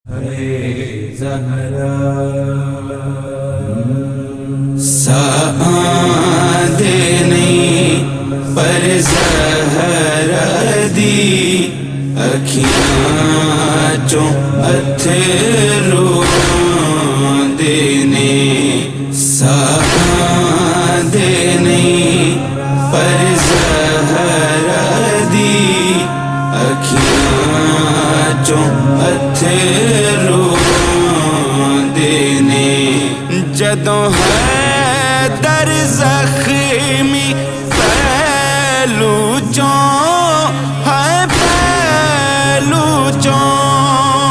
زہرا سعادے نہیں پر زہرا دی اکھیاں چوں اتھرو دینے سعادے نہیں پر زہرا دی اکھیاں چوں اتھرو دینے جدوں ہے در زخمی پہلو چوں ہے پہلو چوں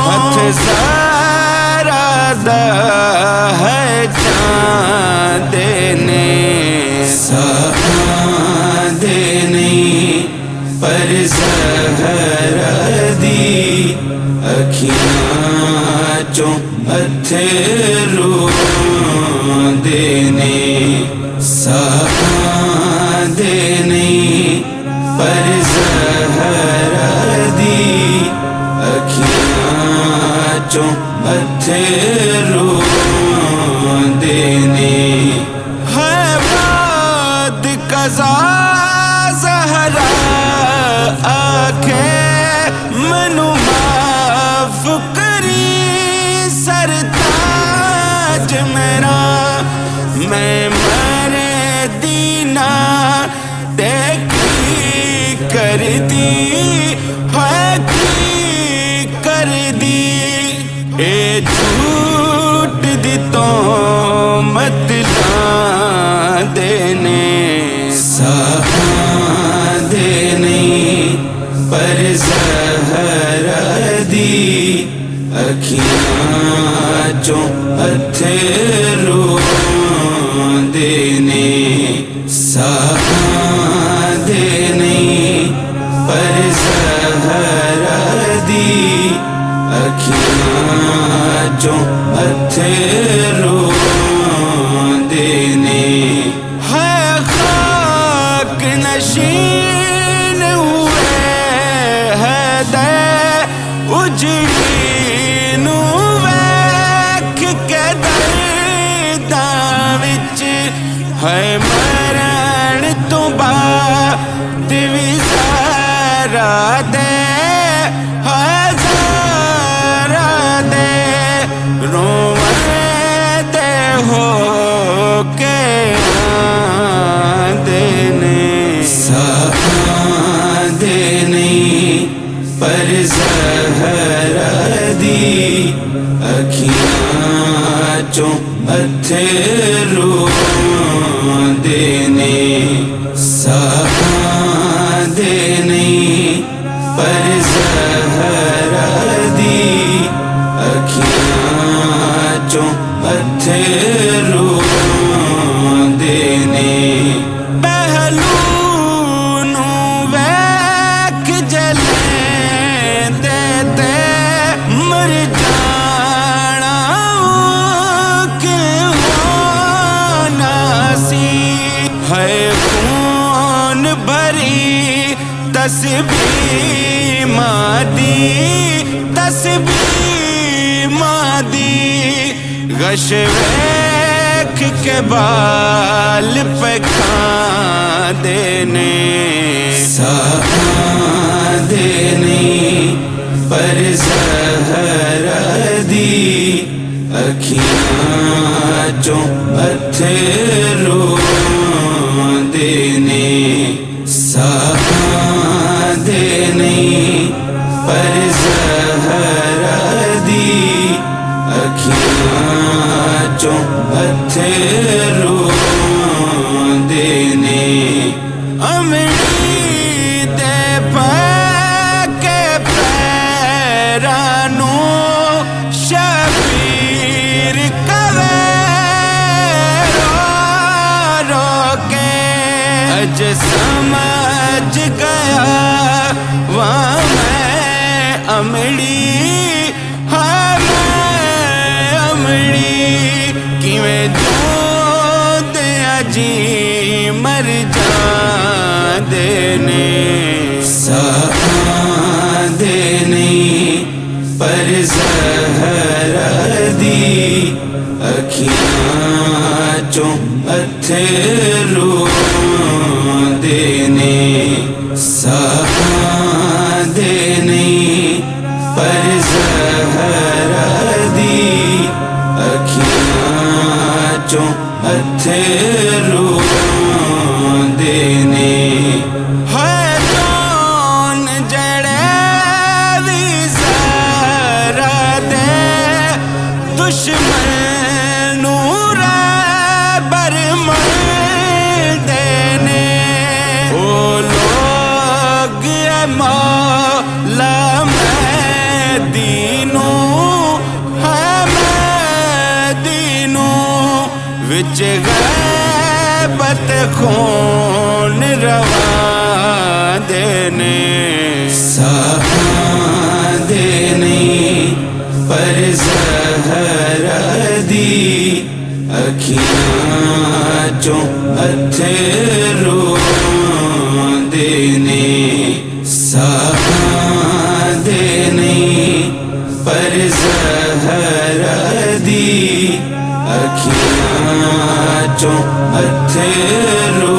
ہتھ زہرا دا ہے چاند دینے سعادے نہیں پر زہرا دی اکھیاں چوں اتھرو دینے سعادے نہیں پر زہرا دی اکھیاں چوں اتھرو دینے ہے باد قضا زہرا آکھے منو معاف کری سرتاج میرا میں مرے دینا دیکھی کر دی ہے کی کر دی اے جھوٹ دی تو مت دینے سعادے نہیں پر زہرا دی اکھیاں چوں اتھرو دینے سعادے نہیں پر زہرا دی اکھیاں چوں اتھرو دینے ہے خاک نشین ہوئے ہے دے اجڑی نو ویکھ کے درداں وچ ہے مرن تو بعد وی زہرا دے ہے زہرا دے روئے دے ہو کے دینے سعادے نہیں پر زہرا دی اکھیاں چوں اتھرو دینے سعادے نہیں پر زہرا دی اکھیاں چوں اتھرو دینے پہلو نو ویکھ جلیں دے تے مر جانا کہ ہونا سی ہے خون بھری تسبیح مادی تسبیح مادی غش ویکھ کے بال پکھاں دینے سعادے نہیں پر زہرا دی اکھیاں چوں اتھرو دینے سعادے نہیں پر زہرا دی اکھیاں چوں اتھرو دینے امڑی دے پاکے پیرانو شبیر کوے رو رو کے اج سمجھ گیا وہاں میں امڑی ہاں میں امڑی کیویں جو دیا جی مر جان دینے سعادے نہیں پر زہرا دی اکھیاں چوں اتھرو دینے سہاں دینے پر زہرا دی اکھیاں چوں اتھرو دینے ہے کون جڑے دی زہرا دے دشمن نور برمن دینے او لوگ مولا میں دینوں ہے میں دینوں وچ غیبت خون رواں دینے سہاں دینے پر زہرا دی اکھیاں چوں اتھرو دینے سہاں دینے پر زہرا دی اکھیاں چوں اتھرو